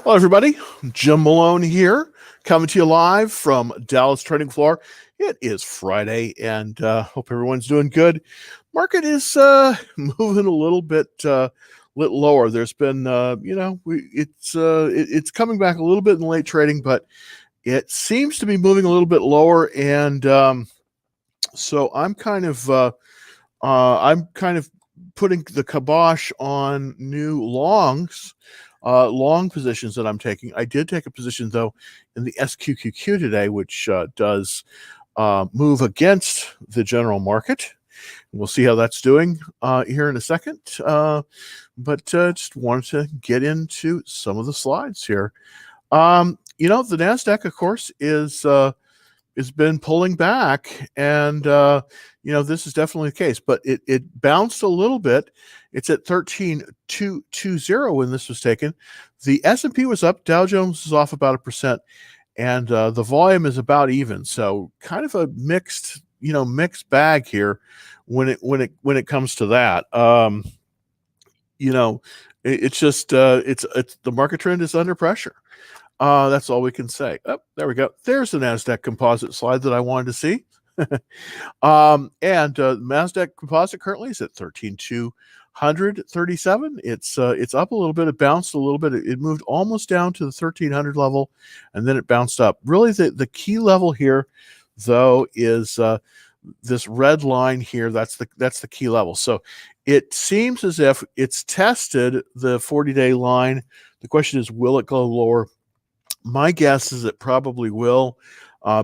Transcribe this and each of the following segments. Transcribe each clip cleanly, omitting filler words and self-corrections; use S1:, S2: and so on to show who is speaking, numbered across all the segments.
S1: Hello, everybody. Jim Malone here, coming to you live from Dallas Trading Floor. It is Friday, and hope everyone's doing good. Market is moving a little bit lower. There's been, it's coming back a little bit in late trading, but it seems to be moving a little bit lower, and so I'm kind of putting the kibosh on new longs. Long positions that I'm taking. I did take a position, though, in the SQQQ today, which does move against the general market. We'll see how that's doing here in a second. But just wanted to get into some of the slides here. The NASDAQ, of course, has been pulling back, and this is definitely the case, but it bounced a little bit. It's at 13,220 when this was taken. The S&P was up, Dow Jones was off about 1%, and the volume is about even. So kind of a mixed bag here when it comes to that. It's just it's the market trend is under pressure. That's all we can say. Oh, there we go. There's the NASDAQ composite slide that I wanted to see. NASDAQ composite currently is at 13,237. It's up a little bit. It bounced a little bit. It moved almost down to the 1300 level, and then it bounced up. Really, the key level here, though, is this red line here. That's the key level. So it seems as if it's tested the 40-day line. The question is, will it go lower? My guess is it probably will,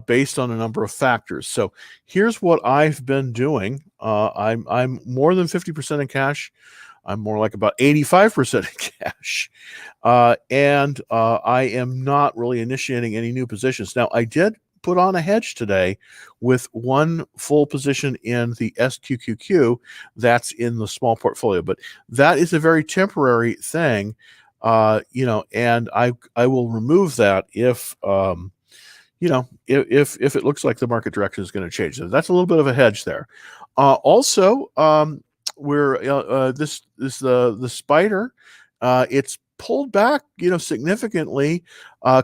S1: based on a number of factors. So here's what I've been doing. I'm more than 50% in cash. I'm more like about 85% in cash. And I am not really initiating any new positions. Now, I did put on a hedge today with one full position in the SQQQ. That's in the small portfolio. But that is a very temporary thing. And I will remove that if if it looks like the market direction is going to change. So that's a little bit of a hedge there. Also, we're the spider. It's pulled back, significantly.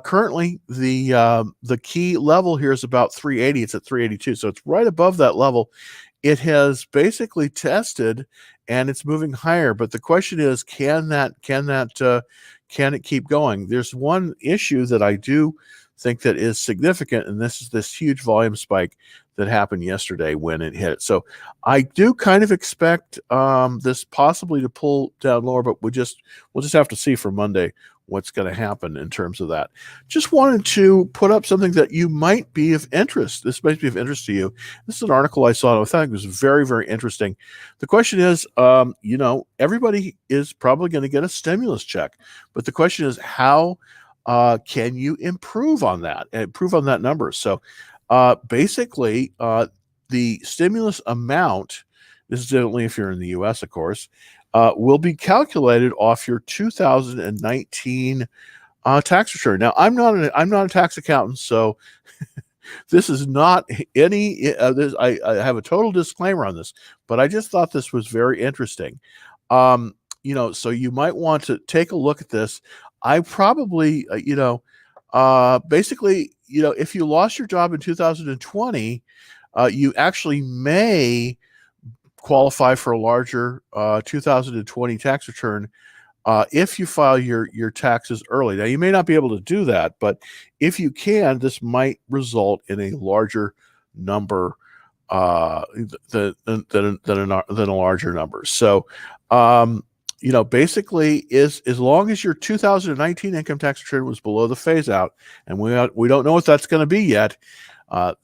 S1: Currently, the key level here is about 380. It's at 382, so it's right above that level. It has basically tested, and it's moving higher. But the question is, can it keep going? There's one issue that I do think that is significant, and this is this huge volume spike that happened yesterday when it hit. So I do kind of expect this possibly to pull down lower, but we'll just have to see for Monday what's going to happen in terms of that. Just wanted to put up something that you might be of interest. This might be of interest to you. This is an article I saw. I thought it was very, very interesting. The question is, everybody is probably going to get a stimulus check, but the question is, how can you improve on that number? So basically, the stimulus amount, this is only if you're in the U.S., of course, will be calculated off your 2019 tax return. Now, I'm not a tax accountant, so this is not any. I have a total disclaimer on this, but I just thought this was very interesting. So you might want to take a look at this. I probably, basically, if you lost your job in 2020, you actually may qualify for a larger 2020 tax return if you file your taxes early. Now, you may not be able to do that, but if you can, this might result in a larger number than a larger number. So, basically, as long as your 2019 income tax return was below the phase out, and we don't know what that's going to be yet,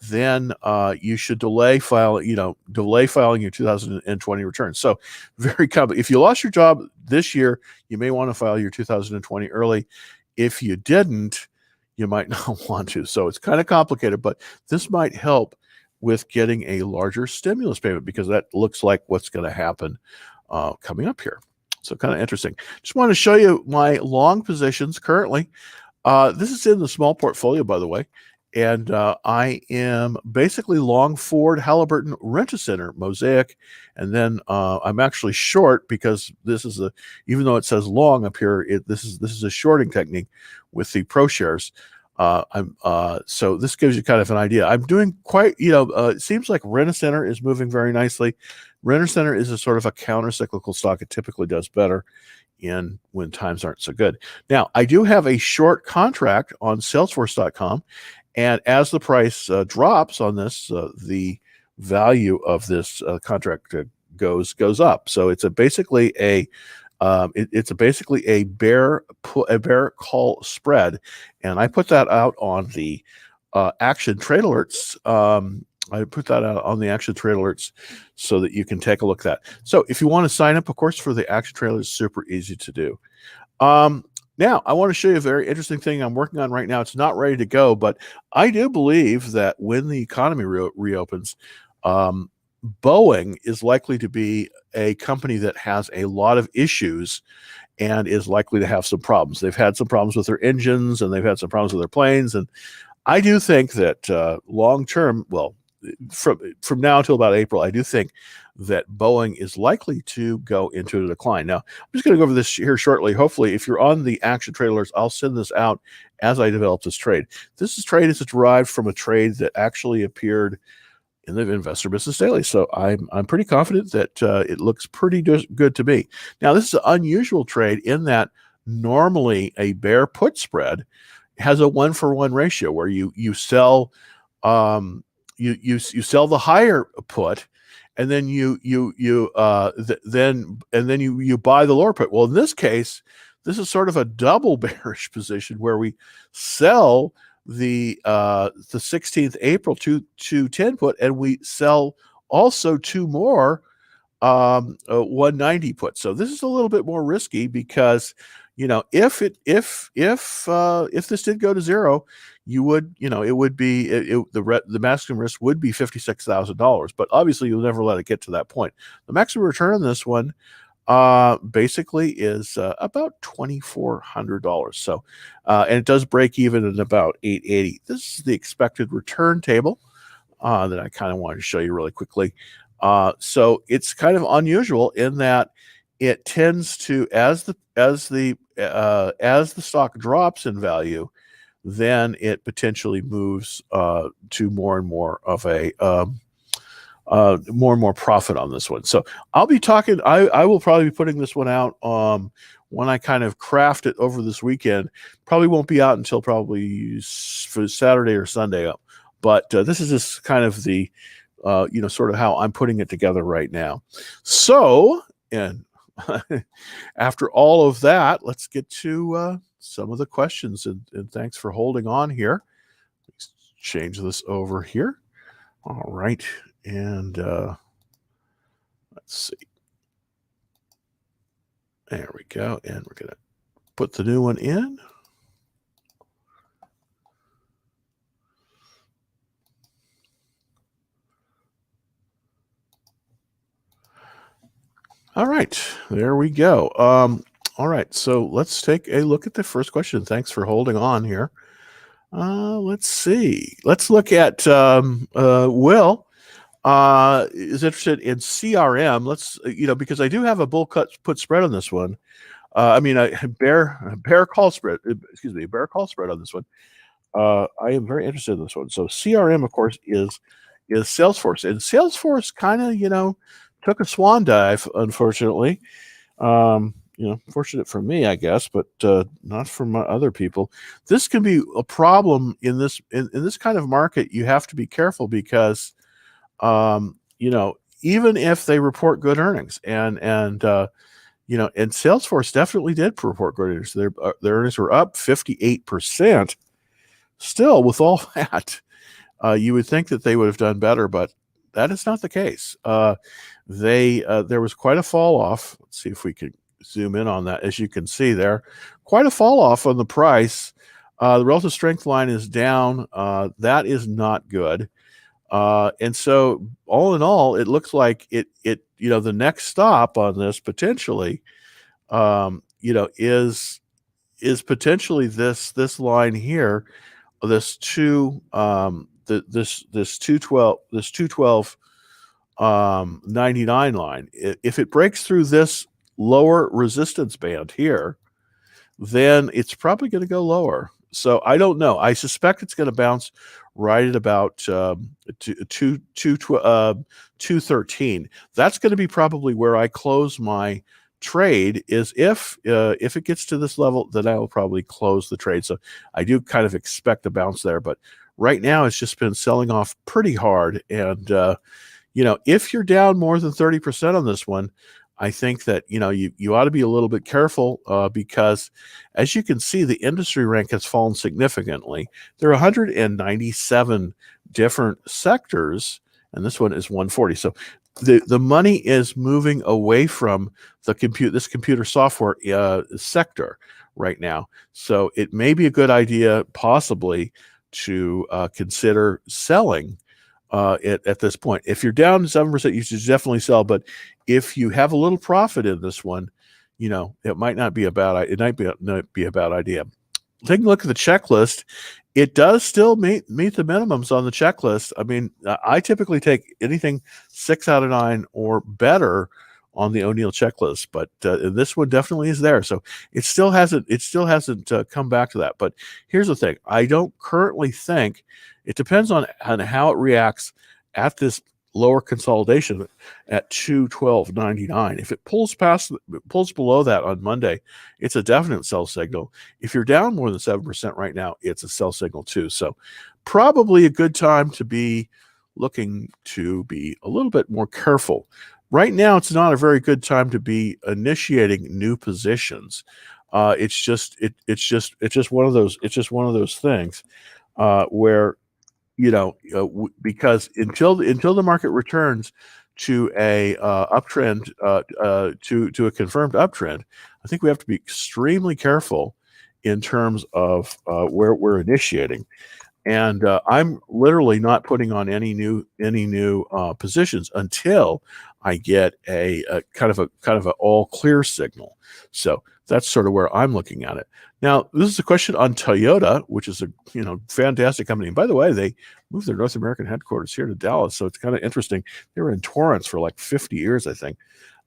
S1: then you should delay filing your 2020 return. So very common. If you lost your job this year, you may want to file your 2020 early. If you didn't, you might not want to. So it's kind of complicated, but this might help with getting a larger stimulus payment, because that looks like what's going to happen coming up here. So kind of interesting. Just want to show you my long positions currently. This is in the small portfolio, by the way. and I am basically long Ford, Halliburton, Rent-A-Center, Mosaic, and then I'm actually short because this is a, even though it says long up here, this is a shorting technique with the Pro Shares. So this gives you kind of an idea. I'm doing quite, it seems like Rent-A-Center is moving very nicely. Rent-A-Center is a sort of a counter-cyclical stock. It typically does better in when times aren't so good. Now, I do have a short contract on Salesforce.com, and as the price drops on this, the value of this contract goes up. So it's basically a bear call spread, and I put that out on the Action Trade Alerts. I put that out on the Action Trade Alerts so that you can take a look at that. So if you want to sign up, of course, for the Action Trade Alerts, super easy to do. Now, I want to show you a very interesting thing I'm working on right now. It's not ready to go, but I do believe that when the economy reopens, Boeing is likely to be a company that has a lot of issues and is likely to have some problems. They've had some problems with their engines, and they've had some problems with their planes. And I do think that long term, well, from now until about April, I do think that Boeing is likely to go into a decline. Now, I'm just going to go over this here shortly. Hopefully, if you're on the Action Trade Alerts, I'll send this out as I develop this trade. This trade is derived from a trade that actually appeared in the Investor Business Daily. So I'm pretty confident that it looks pretty good to me. Now, this is an unusual trade in that normally a bear put spread has a 1-for-1 ratio where you sell you sell the higher put, and then you buy the lower put. Well, in this case, this is sort of a double bearish position where we sell the 16th April 210 put, and we sell also two more 190 put. So this is a little bit more risky because if this did go to zero, you would, it would be the maximum risk would be $56,000, but obviously you'll never let it get to that point. The maximum return on this one basically is about $2,400. So and it does break even at about 880. This is the expected return table that I kind of wanted to show you really quickly. So it's kind of unusual in that it tends to, as the stock drops in value, then it potentially moves to more and more of a more and more profit on this one. So I'll be talking, I will probably be putting this one out when I kind of craft it over this weekend. Probably won't be out until probably for Saturday or Sunday up. But this is just kind of the, sort of how I'm putting it together right now. So, and after all of that, let's get to some of the questions. And thanks for holding on here. Let's change this over here. All right. And let's see. There we go. And we're going to put the new one in. All right. There we go. All right. So let's take a look at the first question. Thanks for holding on here. Let's see. Let's look at Will. Is interested in CRM. Let's, because I do have a bull put spread on this one. I mean, a bear call spread. Excuse me, a bear call spread on this one. I am very interested in this one. So CRM, of course, is Salesforce, and Salesforce kind of, took a swan dive, unfortunately. Fortunate for me, I guess, but not for other people. This can be a problem in this kind of market. You have to be careful because even if they report good earnings, and Salesforce definitely did report good earnings. Their earnings were up 58%. Still, with all that, you would think that they would have done better, but that is not the case. There was quite a fall off. Let's see if we can zoom in on that. As you can see there, quite a fall off on the price. The relative strength line is down. That is not good. And so all in all, it looks like it the next stop on this potentially, is potentially this line here this two this 212 99 line. If it breaks through this lower resistance band here, then it's probably going to go lower. So I don't know. I suspect it's going to bounce right at about 213. That's going to be probably where I close my trade. Is if it gets to this level, then I will probably close the trade. So I do kind of expect a bounce there, but right now it's just been selling off pretty hard. And if you're down more than 30% on this one, I think that you ought to be a little bit careful because, as you can see, the industry rank has fallen significantly. There are 197 different sectors, and this one is 140. So the money is moving away from this computer software sector right now. So it may be a good idea, possibly, to consider selling at this point. If you're down 7%, you should definitely sell. But if you have a little profit in this one, it might not be a bad idea. Taking a look at the checklist, it does still meet the minimums on the checklist. I mean, I typically take anything 6 out of 9 or better on the O'Neill checklist, but this one definitely is there. So it still hasn't come back to that. But here's the thing: I don't currently think. It depends on how it reacts at this lower consolidation at 212.99. If it pulls below that on Monday, it's a definite sell signal. If you're down more than 7% right now, it's a sell signal too. So probably a good time to be looking to be a little bit more careful. Right now, it's not a very good time to be initiating new positions. It's just one of those things where because until the market returns to a uptrend, to a confirmed uptrend, I think we have to be extremely careful in terms of where we're initiating. And I'm literally not putting on any new positions until I get a kind of an all clear signal. So that's sort of where I'm looking at it. Now, this is a question on Toyota, which is a fantastic company. And by the way, they moved their North American headquarters here to Dallas, so it's kind of interesting. They were in Torrance for like 50 years, I think.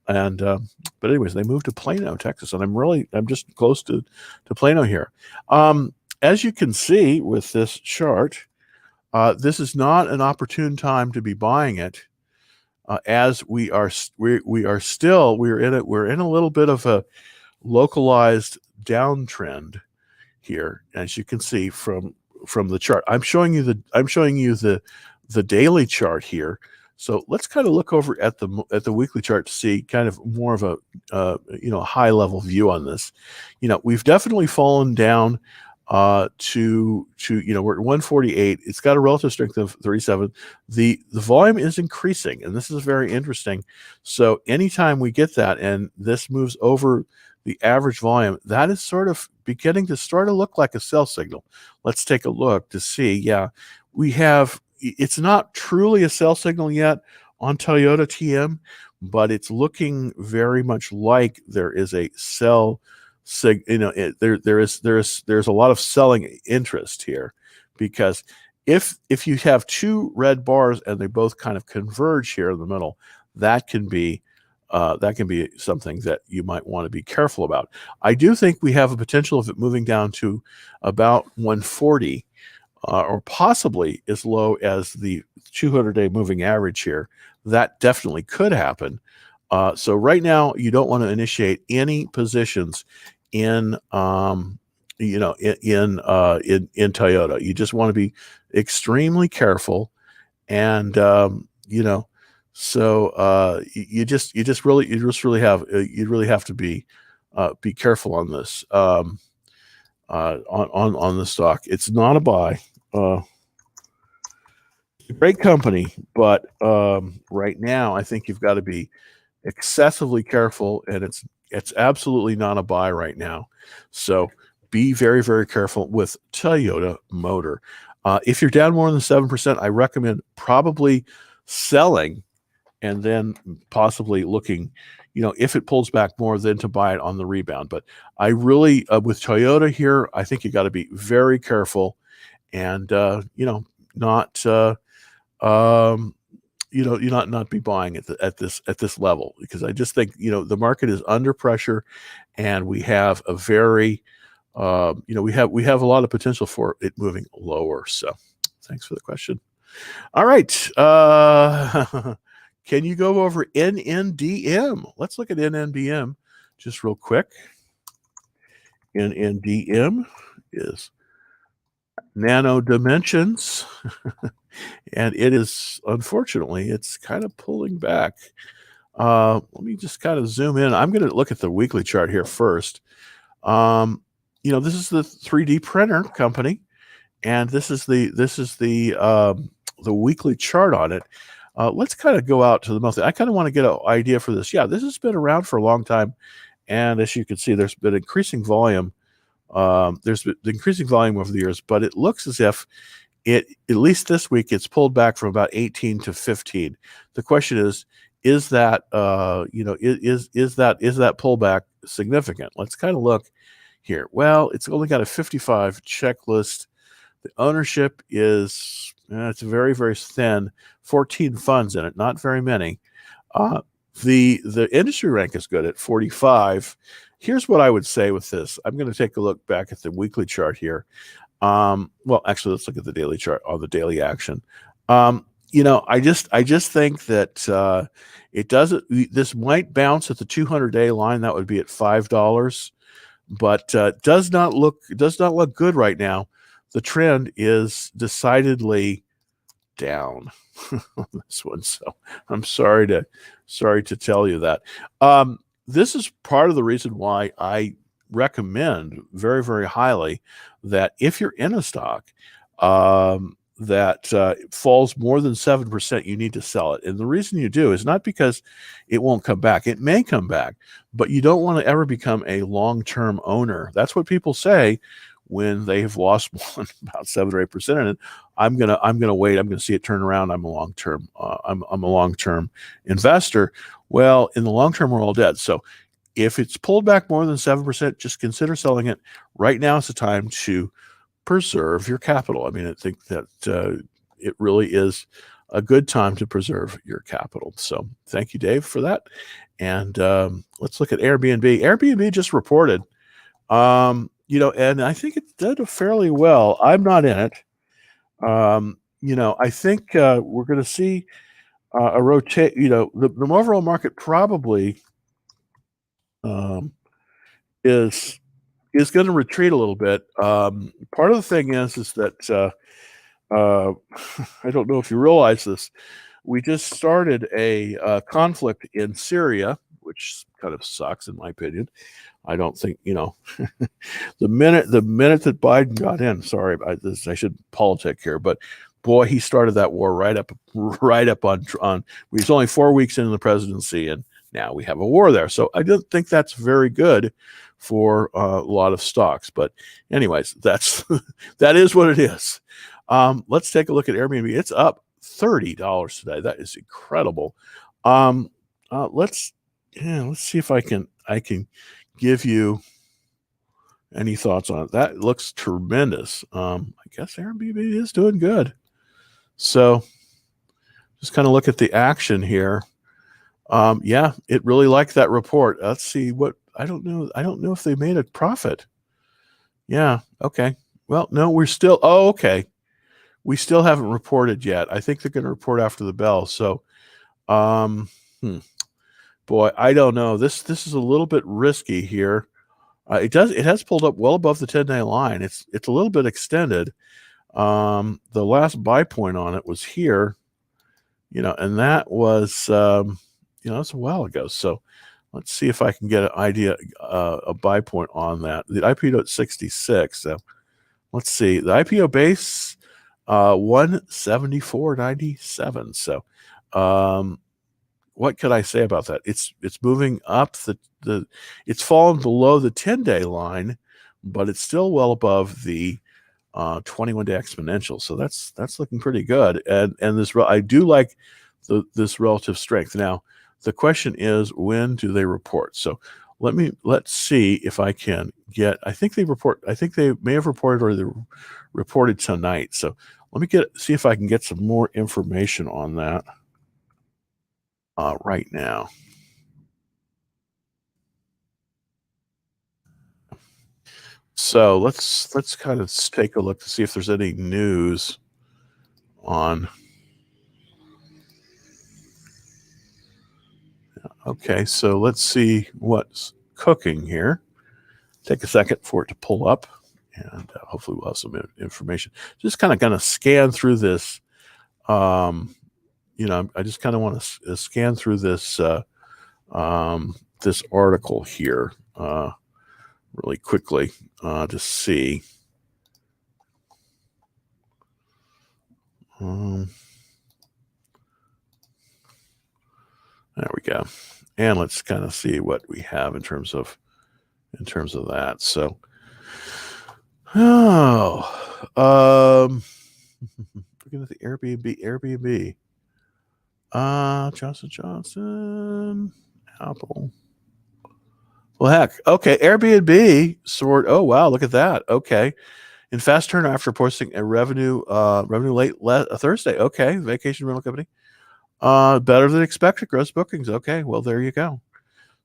S1: And but anyways, they moved to Plano, Texas, and I'm just close to Plano here. As you can see with this chart, this is not an opportune time to be buying it, as we're in a little bit of a localized downtrend here, as you can see from the chart. I'm showing you the daily chart here. So let's kind of look over at the weekly chart to see kind of more of a high level view on this. We've definitely fallen down to we're at 148. It's got a relative strength of 37. The volume is increasing, and this is very interesting. So anytime we get that and this moves over the average volume, that is sort of beginning to look like a sell signal. Let's take a look to see. Yeah, it's not truly a sell signal yet on Toyota TM, but it's looking very much like there is a sell there's a lot of selling interest here, because if you have two red bars and they both kind of converge here in the middle, that can be something that you might want to be careful about. I do think we have a potential of it moving down to about 140, or possibly as low as the 200-day moving average here. That definitely could happen. So right now, you don't want to initiate any positions in Toyota. You just want to be extremely careful, and so you really have to be careful on this on the stock. It's not a buy. Great company, but right now I think you've got to be excessively careful, and it's absolutely not a buy right now. So be very, very careful with Toyota Motor. If you're down more than 7%, I recommend probably selling and then possibly looking, if it pulls back more, then to buy it on the rebound. But I really, with Toyota here, I think you got to be very careful. and not you not be buying at this level, because I just think the market is under pressure, and we have a very we have a lot of potential for it moving lower. So thanks for the question. All right. Can you go over NNDM? Let's look at NNDM just real quick. NNDM is Nano Dimensions, and it is, unfortunately, it's kind of pulling back. Let me just kind of zoom in. I'm going to look at the weekly chart here first. This is the 3D printer company, and this is the weekly chart on it. Let's kind of go out to the monthly. I kind of want to get an idea for this. Yeah, this has been around for a long time, and as you can see, there's been increasing volume. There's been increasing volume over the years, but it looks as if at least this week, it's pulled back from about 18 to 15. The question is that is that pullback significant? Let's kind of look here. Well, it's only got a 55 checklist. The ownership is it's very, very thin. 14 funds in it, not very many. The industry rank is good at 45. Here's what I would say with this. I'm going to take a look back at the weekly chart here. Well, actually, let's look at the daily chart on the daily action. I just think that it doesn't. This might bounce at the 200-day line. That would be at $5, but does not look good right now. The trend is decidedly down on this one. So I'm sorry to tell you that. This is part of the reason why I recommend very, very highly that if you're in a stock that falls more than 7%, you need to sell it. And the reason you do is not because it won't come back. It may come back, but you don't want to ever become a long-term owner. That's what people say when they have lost more than about 7 or 8% in it. I'm gonna wait. I'm gonna see it turn around. I'm a long-term I'm a long-term investor. Well, in the long term, we're all dead. So if it's pulled back more than 7%, just consider selling it. Right now is the time to preserve your capital. I mean, I think that it really is a good time to preserve your capital. So thank you, Dave, for that. And let's look at Airbnb. Airbnb just reported, and I think it did fairly well. I'm not in it. I think we're going to see a rotate. The overall market probably is going to retreat a little bit. Part of the thing is that I don't know if you realize this. We just started a conflict in Syria, which kind of sucks in my opinion. I don't think the minute that Biden got in. Sorry, I should politic here, but boy, he started that war right up on. He's only 4 weeks into the presidency, and now we have a war there. So I don't think that's very good for a lot of stocks. But anyways, that is what it is. Let's take a look at Airbnb. It's up $30 today. That is incredible. Let's see if I can give you any thoughts on it. That looks tremendous. I guess Airbnb is doing good. So just kind of look at the action here. Yeah, it really liked that report. Let's see what I don't know if they made a profit. Yeah, okay. Well, no, we're still okay. We still haven't reported yet. I think they're going to report after the bell. So boy, I don't know. This is a little bit risky here. It has pulled up well above the 10-day line. It's a little bit extended. The last buy point on it was here, and that was that's a while ago. So let's see if I can get an idea, a buy point on that. The IPO at 66. So let's see. The IPO base 174.97. So what could I say about that? It's moving up. It's fallen below the 10-day line, but it's still well above the 21-day exponential. So that's looking pretty good. And this I do like this relative strength. Now the question is, when do they report? So let's see if I can get, I think they may have reported, or they reported tonight. So let me see if I can get some more information on that right now. So let's kind of take a look to see if there's any news on. Okay, so let's see what's cooking here. Take a second for it to pull up, and hopefully we'll have some information. Just kind of gonna scan through this. I just kind of want to scan through this this article here really quickly to see. There we go. And let's kind of see what we have in terms of that. So, looking at the Airbnb. Johnson Johnson, Apple. Well, heck. Okay, Airbnb oh wow, look at that. Okay. In fast turn after posting a revenue late Thursday. Okay, vacation rental company. Better than expected gross bookings. Okay, well there you go.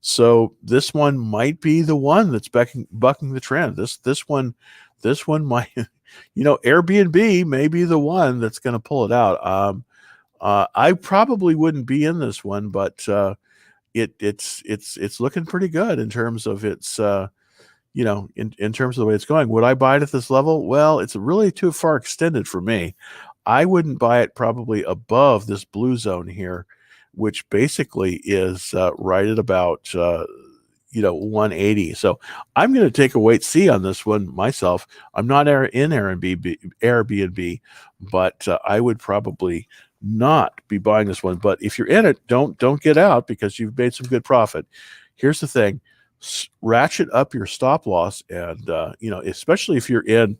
S1: So this one might be the one that's bucking the trend. This one might, Airbnb may be the one that's going to pull it out. I probably wouldn't be in this one, but it's looking pretty good in terms of its in terms of the way it's going. Would I buy it at this level? Well, it's really too far extended for me. I wouldn't buy it probably above this blue zone here, which basically is right at about 180. So I'm going to take a wait see on this one myself. I'm not in Airbnb, but I would probably not be buying this one. But if you're in it, don't get out because you've made some good profit. Here's the thing: ratchet up your stop loss, and especially if you're in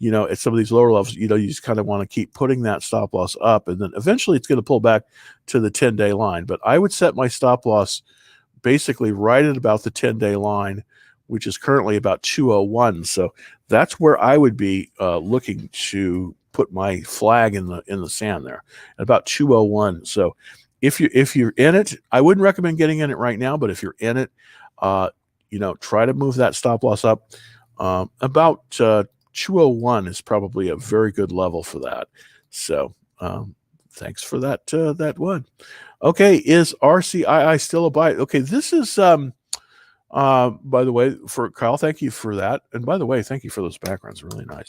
S1: at some of these lower levels, you just kind of want to keep putting that stop loss up, and then eventually it's going to pull back to the 10-day line. But I would set my stop loss basically right at about the 10-day line, which is currently about 201. So that's where I would be looking to put my flag in the sand there at about 201. So if you're in it, I wouldn't recommend getting in it right now, but if you're in it, try to move that stop loss up about 201 is probably a very good level for that. So thanks for that one. Okay, is RCII still a buy? Okay, this is by the way, for Kyle, thank you for that. And by the way, thank you for those backgrounds, really nice.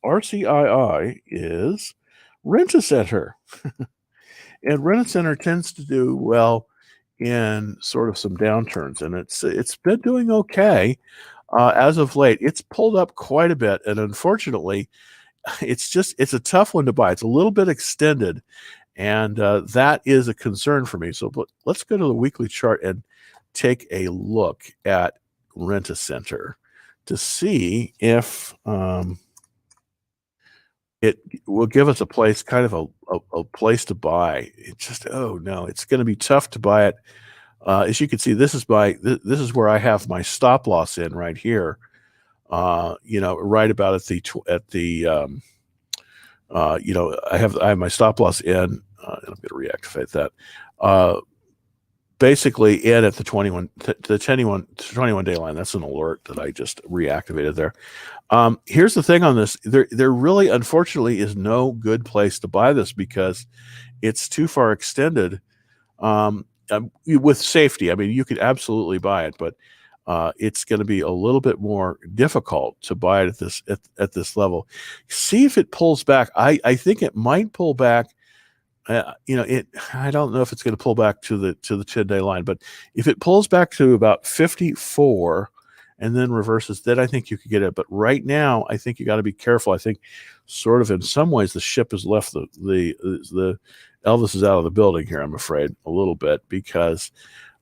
S1: RCII is Rent-A-Center. And Rent-A-Center tends to do well in sort of some downturns, and it's been doing okay as of late. It's pulled up quite a bit, and unfortunately, it's a tough one to buy. It's a little bit extended, and that is a concern for me. So let's go to the weekly chart and take a look at Rent-A-Center to see if it will give us a place, kind of a place to buy. It's just, oh no, it's going to be tough to buy it. As you can see, this is where I have my stop loss in right here. Right about I have my stop loss in. And I'm going to reactivate that. Basically in at the 21 day line. That's an alert that I just reactivated there. Here's the thing on this. There really, unfortunately, is no good place to buy this because it's too far extended with safety. I mean, you could absolutely buy it, but it's going to be a little bit more difficult to buy it at this level. See if it pulls back. I think it might pull back. I don't know if it's going to pull back to the 10-day line, but if it pulls back to about 54 and then reverses, then I think you could get it. But right now, I think you got to be careful. I think sort of in some ways the ship has left the Elvis is out of the building here, I'm afraid, a little bit, because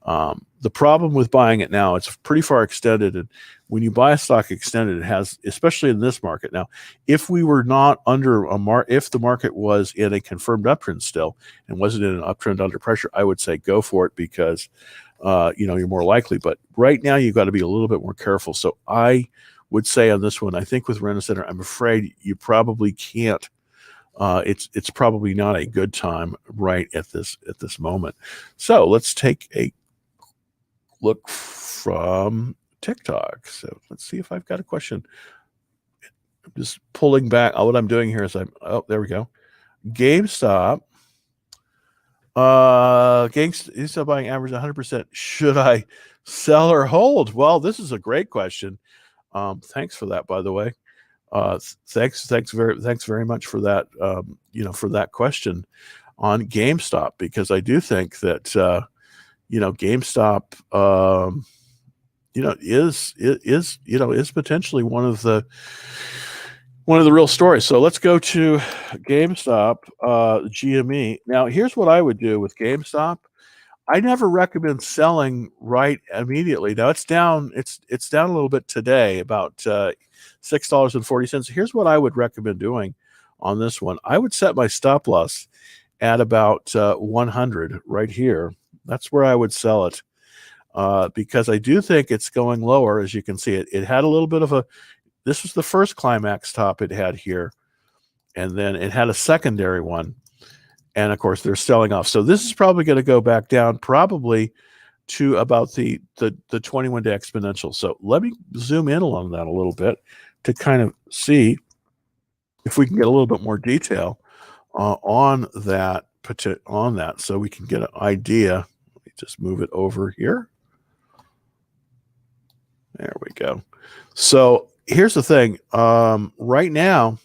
S1: the problem with buying it now, it's pretty far extended. And when you buy a stock extended, it has, especially in this market. Now, if we were not under if the market was in a confirmed uptrend still and wasn't in an uptrend under pressure, I would say go for it because you're more likely. But right now, you've got to be a little bit more careful. So I would say on this one, I think with Rent-A-Center, I'm afraid you probably can't. It's probably not a good time right at this moment. So let's take a look from TikTok. So let's see if I've got a question. I'm just pulling back. What I'm doing here is there we go. GameStop. GameStop buying average 100%. Should I sell or hold? Well, this is a great question. Thanks for that, by the way. Thanks very much for that. For that question on GameStop, because I do think that GameStop is potentially one of the real stories. So let's go to GameStop, GME. Now, here's what I would do with GameStop. I never recommend selling right immediately. Now it's down. It's down a little bit today, about $6.40. Here's what I would recommend doing on this one. I would set my stop loss at about 100 right here. That's where I would sell it, because I do think it's going lower. As you can see, it had a little bit of a. This was the first climax top it had here, and then it had a secondary one. And of course, they're selling off. So this is probably going to go back down, probably to about the 21-day exponential. So let me zoom in on that a little bit to kind of see if we can get a little bit more detail on that, so we can get an idea. Let me just move it over here. There we go. So here's the thing. Right now,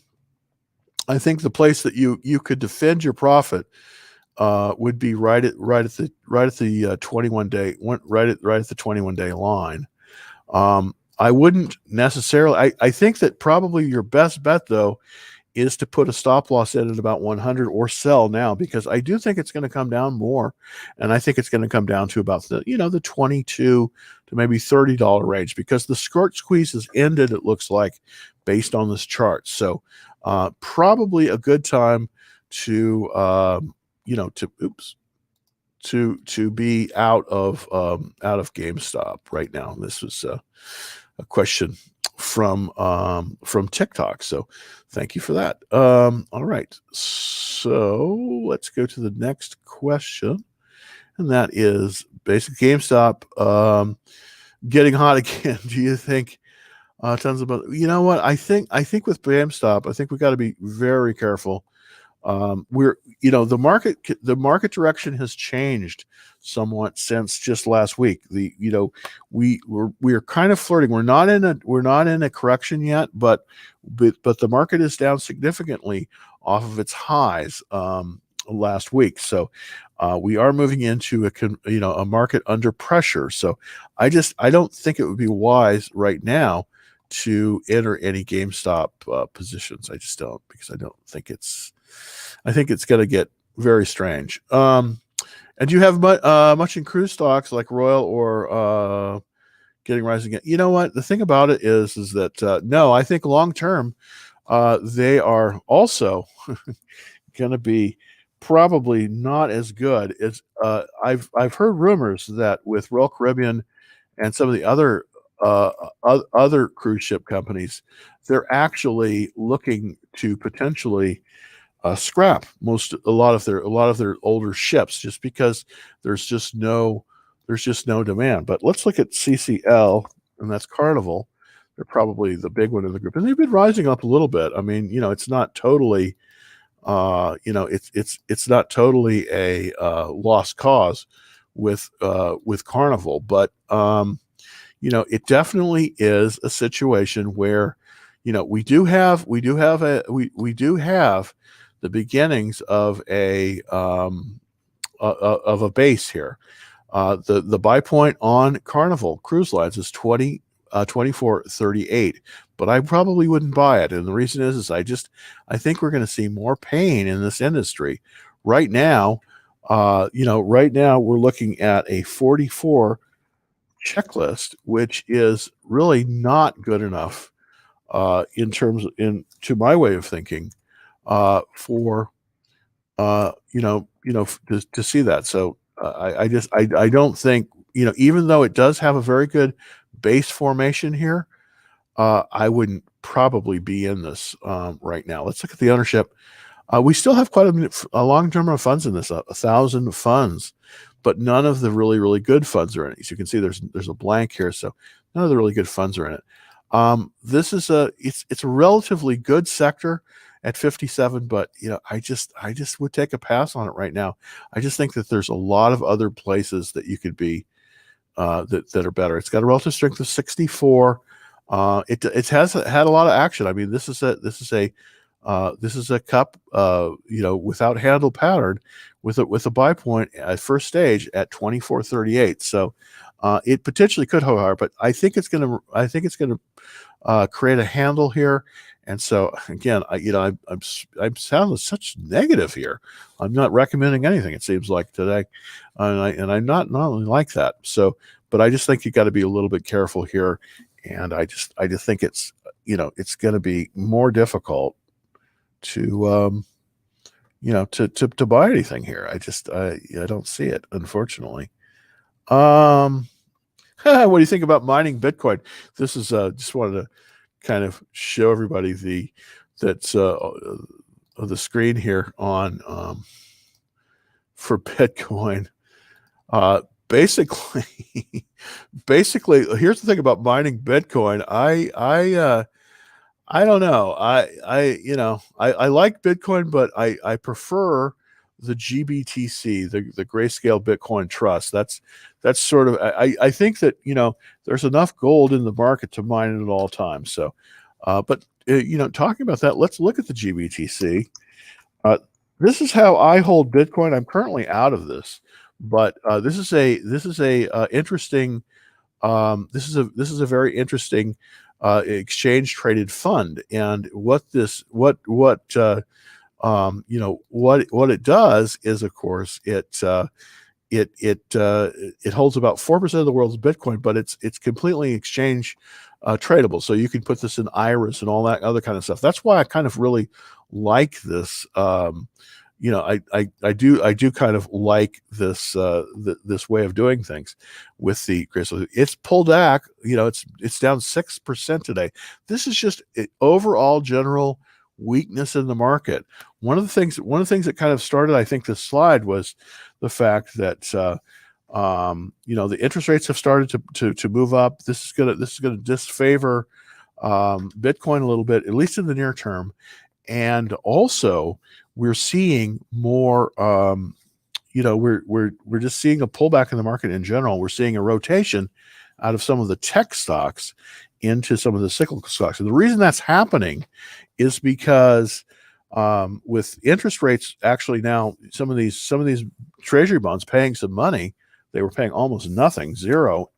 S1: I think the place that you could defend your profit would be right at the 21-day right at the 21-day line. I wouldn't necessarily. I think that probably your best bet, though, is to put a stop loss in at about 100 or sell now, because I do think it's going to come down more, and I think it's going to come down to about the the $22 to maybe $30 range, because the short squeeze has ended, it looks like, based on this chart. So probably a good time to to be out of GameStop right now. This was a question from TikTok, so thank you for that. All right, so let's go to the next question, and that is basic GameStop getting hot again. Do you think tons of you know what I think with GameStop, I think we got to be very careful. The market direction has changed somewhat since just last week. We're kind of flirting. We're not in a correction yet, but the market is down significantly off of its highs last week. So we are moving into a market under pressure. So I don't think it would be wise right now to enter any GameStop positions. I just don't, because I think it's going to get very strange. And do you have much in cruise stocks like Royal or getting rising again? You know what? The thing about it is that no, I think long term they are also going to be probably not as good as I've heard rumors that with Royal Caribbean and some of the other cruise ship companies, they're actually looking to potentially scrap a lot of their older ships, just because there's just no demand. But let's look at CCL, and that's Carnival. They're probably the big one in the group, and they've been rising up a little bit. I mean, it's not totally it's not totally a lost cause with Carnival, but it definitely is a situation where we do have the beginnings of a base here. The buy point on Carnival Cruise Lines is 24.38, but I probably wouldn't buy it, and the reason is I think we're going to see more pain in this industry right now. Right now we're looking at a 44 checklist, which is really not good enough to my way of thinking for to see that. So I don't think even though it does have a very good base formation here, I wouldn't probably be in this right now. Let's look at the ownership. We still have quite a long term of funds in this, 1,000 funds, but none of the really, really good funds are in it. As you can see, there's a blank here, so none of the really good funds are in it. This is it's a relatively good sector at 57, but I just would take a pass on it right now. I just think that there's a lot of other places that you could be that are better. It's got a relative strength of 64. It has had a lot of action. I mean, this is a cup, without handle pattern with a buy point at first stage at 24.38. So it potentially could hold higher, but I think it's going to create a handle here. And so again, I'm sounding such negative here. I'm not recommending anything, it seems like today, and I'm not only like that. So, but I just think you got to be a little bit careful here, and I just think it's it's going to be more difficult to to buy anything here. I don't see it, unfortunately. What do you think about mining Bitcoin? This is just wanted to kind of show everybody the screen here on for Bitcoin. Basically, here's the thing about mining Bitcoin. I don't know. I like Bitcoin, but I prefer the GBTC, the Grayscale Bitcoin Trust. That's sort of, I think that there's enough gold in the market to mine it at all times. So, but talking about that, let's look at the GBTC. This is how I hold Bitcoin. I'm currently out of this, but this is a interesting. This is a very interesting exchange traded fund, and what it does is, of course, it holds about 4% of the world's Bitcoin, but it's completely exchange tradable. So you can put this in IRAs and all that other kind of stuff. That's why I kind of really like this. I do kind of like this this way of doing things with the Grayscale. It's pulled back. It's down 6% today. This is just an overall general weakness in the market. One of the things that kind of started, I think, this slide was the fact that the interest rates have started to move up. This is gonna disfavor Bitcoin a little bit, at least in the near term, and also we're seeing more. We're just seeing a pullback in the market in general. We're seeing a rotation out of some of the tech stocks into some of the cyclical stocks. And the reason that's happening is because with interest rates actually now, some of these treasury bonds paying some money, they were paying almost nothing, zero,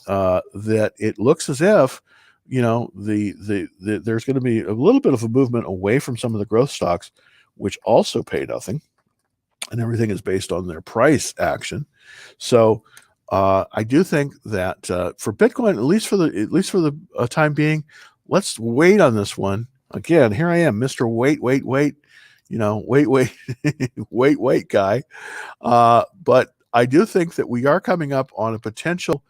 S1: that it looks as if there's going to be a little bit of a movement away from some of the growth stocks, which also pay nothing, and everything is based on their price action. So I do think that for Bitcoin, at least for the time being, let's wait on this one. Again, here I am, Mr. Wait, wait guy. But I do think that we are coming up on a potential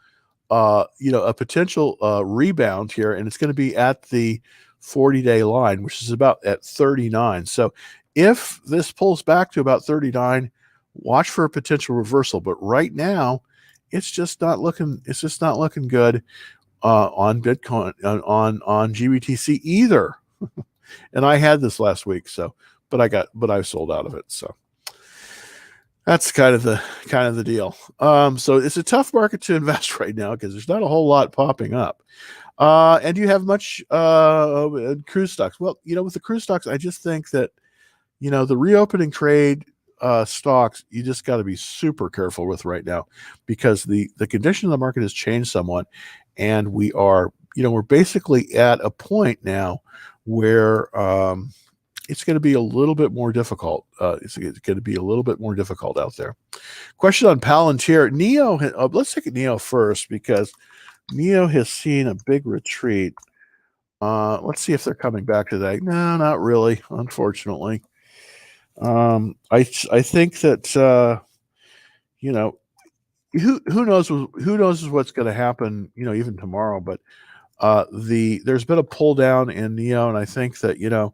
S1: rebound here, and it's going to be at the 40-day line, which is about at 39. So if this pulls back to about 39, watch for a potential reversal. But right now, it's just not looking good on Bitcoin, on GBTC either. And I had this last week, but I sold out of it. So that's kind of the deal. So it's a tough market to invest right now because there's not a whole lot popping up. And do you have much cruise stocks? Well, with the cruise stocks, I just think that the reopening trade stocks, you just got to be super careful with right now, because the condition of the market has changed somewhat, and we're basically at a point now where it's going to be a little bit more difficult. It's going to be a little bit more difficult out there. Question on Palantir. NEO, let's take NEO first, because NEO has seen a big retreat. Let's see if they're coming back today. No, not really, unfortunately. I think that who knows what's going to happen, even tomorrow. But there's been a pull down in Neo, and I think that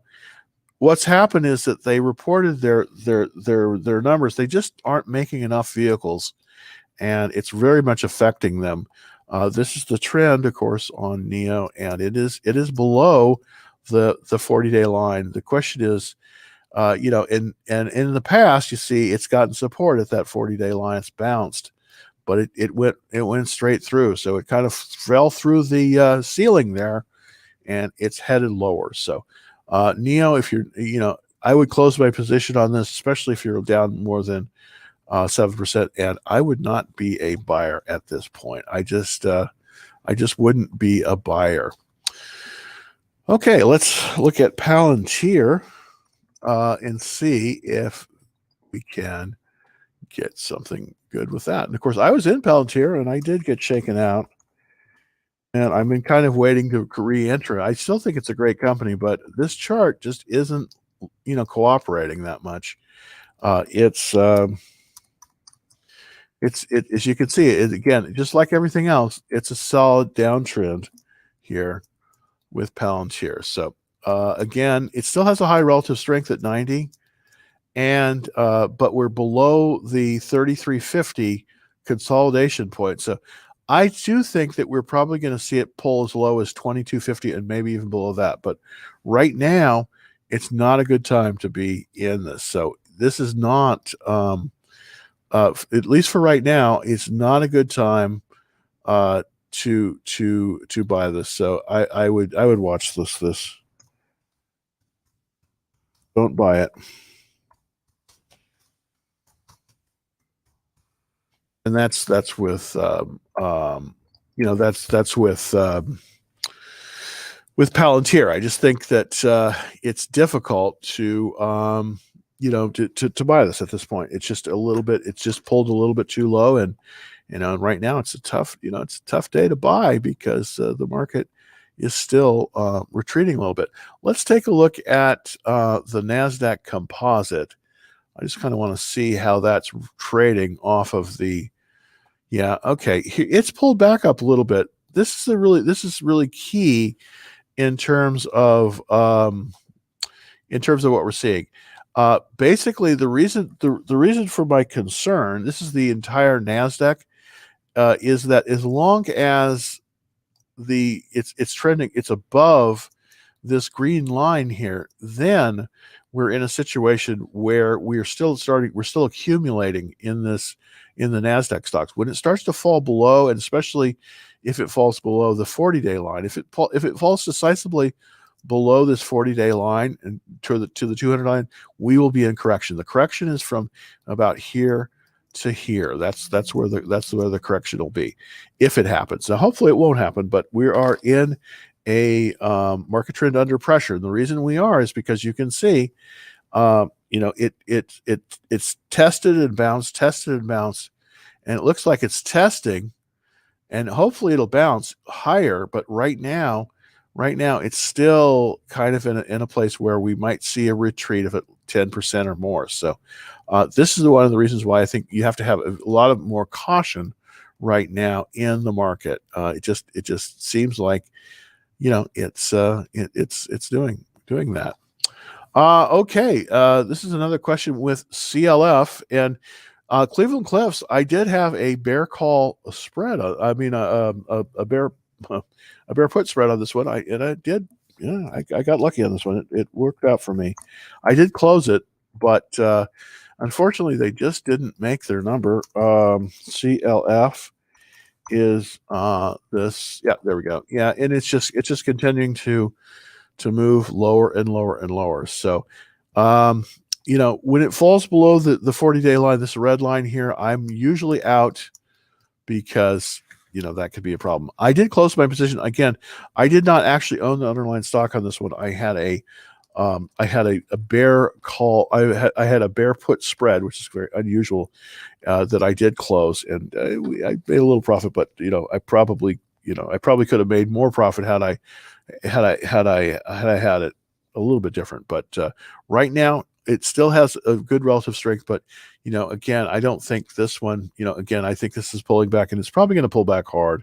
S1: what's happened is that they reported their numbers. They just aren't making enough vehicles, and it's very much affecting them. This is the trend, of course, on Neo, and it is below the 40-day line. The question is, and in the past, you see, it's gotten support at that 40-day line. It's bounced, but it went straight through. So it kind of fell through the ceiling there, and it's headed lower. So Neo, if you're, I would close my position on this, especially if you're down more than 7%, and I would not be a buyer at this point. I just wouldn't be a buyer. Okay, let's look at Palantir and see if we can get something good with that. And of course, I was in Palantir and I did get shaken out, and I've been kind of waiting to re-enter. I still think it's a great company, but this chart just isn't, cooperating that much. As you can see, again, just like everything else, it's a solid downtrend here with Palantir. So again, it still has a high relative strength at 90, and but we're below the 3350 consolidation point. So I do think that we're probably going to see it pull as low as 2250 and maybe even below that. But right now, it's not a good time to be in this. So this is not, at least for right now, it's not a good time to buy this. So I would watch this. Don't buy it. And that's with with Palantir. I just think that it's difficult to to buy this at this point. It's just it's just pulled a little bit too low, and right now it's a tough day to buy because the market is still retreating a little bit. Let's take a look at the NASDAQ composite. I just kind of want to see how that's trading off of the. Yeah, okay. It's pulled back up a little bit. This is really key in terms of what we're seeing. Basically, the reason for my concern, this is the entire NASDAQ, is that as long as it's trending, it's above this green line here, then we're in a situation where we're still accumulating in the NASDAQ stocks. When it starts to fall below, and especially if it falls below the 40-day line, if it falls decisively below this 40-day line and to the 200 line, we will be in correction. The correction is from about here to here. That's where the correction will be if it happens. Now, hopefully it won't happen, but we are in a market trend under pressure. And the reason we are is because you can see, it's tested and bounced, and it looks like it's testing, and hopefully it'll bounce higher. But right now it's still kind of in a place where we might see a retreat of 10% or more. So this is one of the reasons why I think you have to have a lot of more caution right now in the market. It just seems like it's doing that. Okay, this is another question with CLF and Cleveland Cliffs. I did have a bear call spread. A bear put spread on this one. I got lucky on this one. It worked out for me. I did close it, but unfortunately they just didn't make their number. CLF is this. Yeah, there we go. Yeah, and it's just continuing to move lower and lower and lower. So when it falls below the 40-day line, this red line here, I'm usually out because that could be a problem. I did close my position. Again, I did not actually own the underlying stock on this one. I had a bear call. I had a bear put spread, which is very unusual, that I did close, and I made a little profit. But I probably could have made more profit had I had it a little bit different. But right now it still has a good relative strength, but again, I don't think this one. Again, I think this is pulling back, and it's probably going to pull back hard.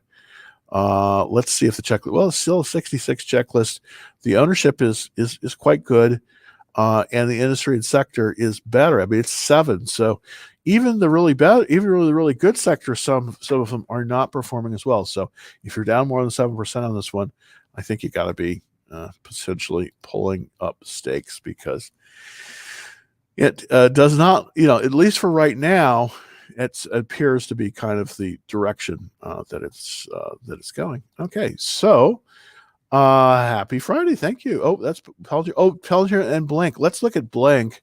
S1: Let's see if the checklist. Well, it's still a 66 checklist. The ownership is quite good, and the industry and sector is better. I mean, it's 7. So even the really bad, even really good sectors, some of them are not performing as well. So if you're down more than 7% on this one, I think you got to be potentially pulling up stakes, because it does not, at least for right now, it appears to be kind of the direction that it's going. Okay, so happy Friday. Thank you. Oh, that's Peltier and Blink. Let's look at Blink.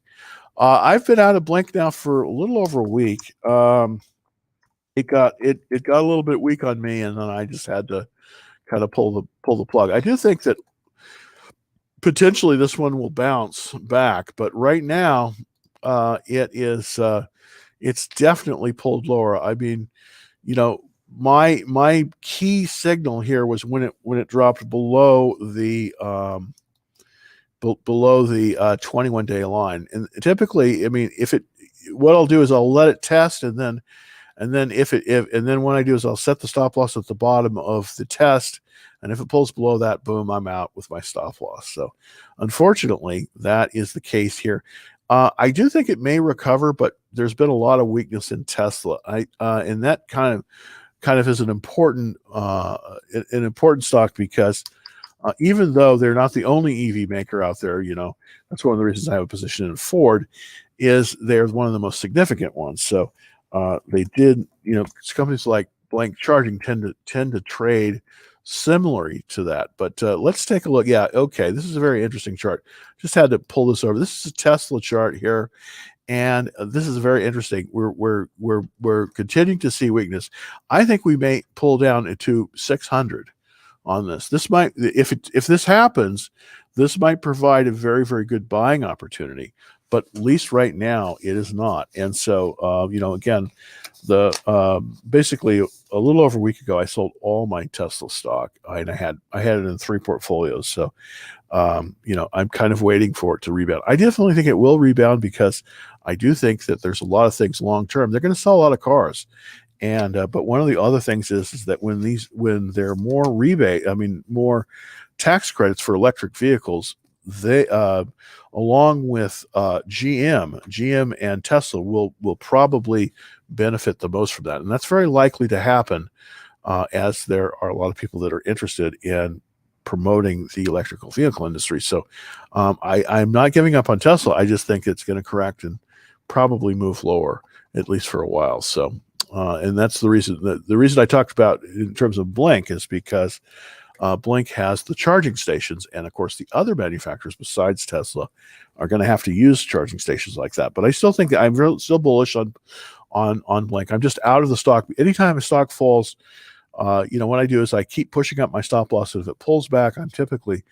S1: I've been out of Blink now for a little over a week. It got a little bit weak on me, and then I just had to kind of pull the plug. I do think that potentially this one will bounce back, but right now it's definitely pulled lower. I mean, my key signal here was when it dropped below the 21-day line. And typically, I mean, what I'll do is I'll let it test, and then what I do is I'll set the stop loss at the bottom of the test, and if it pulls below that, boom, I'm out with my stop loss. So unfortunately, that is the case here. I do think it may recover, but there's been a lot of weakness in Tesla. And that kind of is an important stock, because even though they're not the only EV maker out there, that's one of the reasons I have a position in Ford, is they're one of the most significant ones. So they did, companies like Blank Charging tend to trade similarly to that. But let's take a look. Yeah, okay, this is a very interesting chart. Just had to pull this over. This is a Tesla chart here, and this is very interesting. We're continuing to see weakness. I think we may pull down into 600 on this. This might, if this happens, this might provide a very, very good buying opportunity. But at least right now, it is not. And so, again, basically a little over a week ago, I sold all my Tesla stock, and I had it in 3 portfolios. So, I'm kind of waiting for it to rebound. I definitely think it will rebound, because I do think that there's a lot of things long term. They're going to sell a lot of cars. And but one of the other things is that when there are more tax credits for electric vehicles, they along with GM and Tesla will probably benefit the most from that, and that's very likely to happen, as there are a lot of people that are interested in promoting the electrical vehicle industry. So I'm not giving up on Tesla. I just think it's going to correct and probably move lower, at least for a while. So and that's the reason I talked about in terms of Blink is because Blink has the charging stations, and of course the other manufacturers besides Tesla are going to have to use charging stations like that. But I still think that I'm still bullish on Blink. I'm just out of the stock. Anytime a stock falls, what I do is I keep pushing up my stop loss. If it pulls back, I'm typically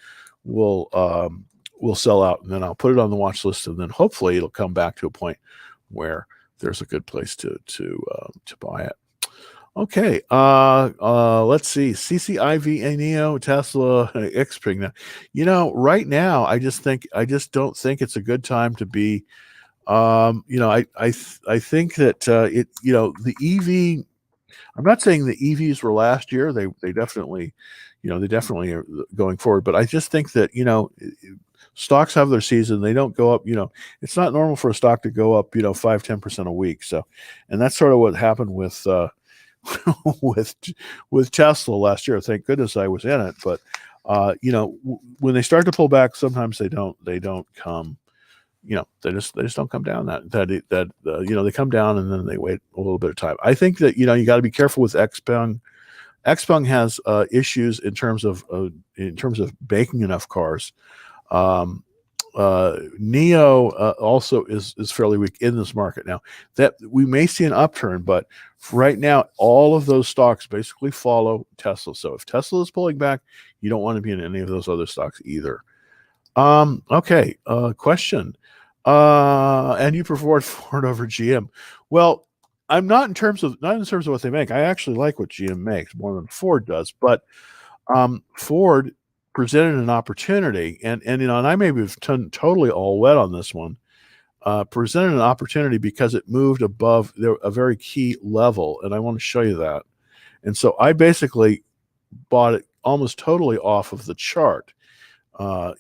S1: will sell out, and then I'll put it on the watch list, and then hopefully it'll come back to a point where there's a good place to buy it. Okay, let's see. CCIV, Neo, Tesla, Xpeng. Now, right now, I just don't think it's a good time to be. I think that the EV. I'm not saying the EVs were last year. They definitely, they definitely are going forward. But I just think that stocks have their season. They don't go up. It's not normal for a stock to go up 5-10% a week. So, and that's sort of what happened with. with Tesla last year. Thank goodness I was in it. But when they start to pull back, sometimes they don't come. They just don't come down. They come down and then they wait a little bit of time. I think that you got to be careful with Xpeng. Xpeng has issues in terms of making enough cars. Neo also is fairly weak in this market now. That we may see an upturn, but right now all of those stocks basically follow Tesla. So if Tesla is pulling back, you don't want to be in any of those other stocks either. Okay. Question. And you prefer Ford over GM? Well, I'm not in terms of what they make. I actually like what GM makes more than Ford does, but Ford presented an opportunity, and I may be totally all wet on this one, presented an opportunity because it moved above a very key level, and I want to show you that. And so I basically bought it almost totally off of the chart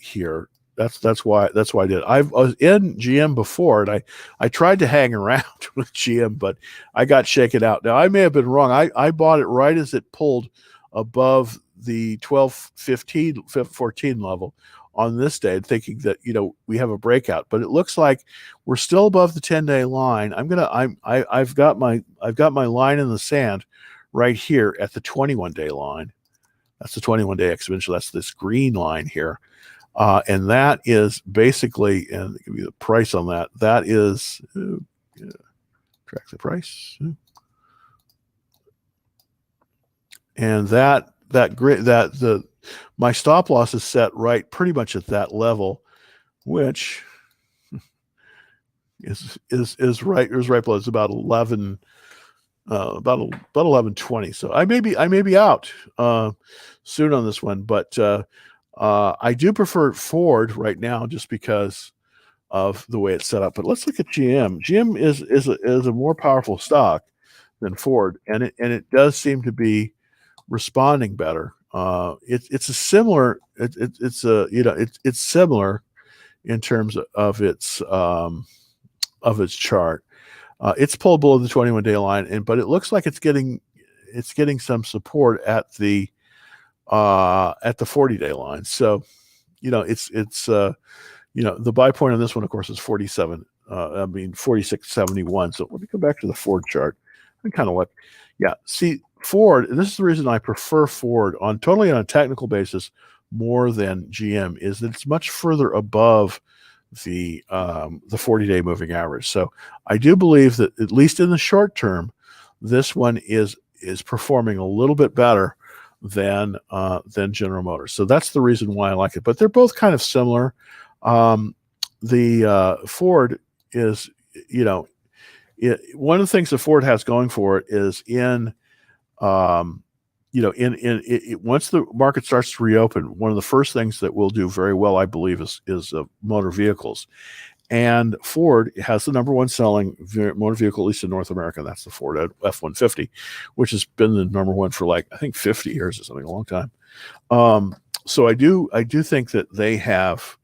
S1: here. That's why I did. I was in GM before, and I tried to hang around with GM, but I got shaken out. Now I may have been wrong. I bought it right as it pulled above the 12, 15, 14 level on this day, thinking that we have a breakout. But it looks like we're still above the 10-day line. I've got my line in the sand right here at the 21-day line. That's the 21-day exponential. That's this green line here. And that is basically, and give you the price on that. That is, track the price. And my stop loss is set right pretty much at that level, which is right below. It's about 11. About 11:20. So I may be out soon on this one, but I do prefer Ford right now just because of the way it's set up. But let's look at GM. GM is a more powerful stock than Ford, and it does seem to be responding better. It's similar in terms of its chart. It's pulled below the 21-day line, but it looks like it's getting some support at the 40-day line. So, the buy point on this one, of course, is 46.71. So let me go back to the Ford chart. I kind of look. Yeah, see Ford. And this is the reason I prefer Ford totally on a technical basis more than GM, is that it's much further above the 40-day moving average. So I do believe that at least in the short term, this one is performing a little bit better than General Motors. So that's the reason why I like it. But they're both kind of similar. The Ford is, one of the things that Ford has going for it is once the market starts to reopen, one of the first things that will do very well, I believe, is motor vehicles. And Ford has the number one selling motor vehicle, at least in North America. That's the Ford F-150, which has been the number one for I think 50 years or something, a long time. So I do think that they have,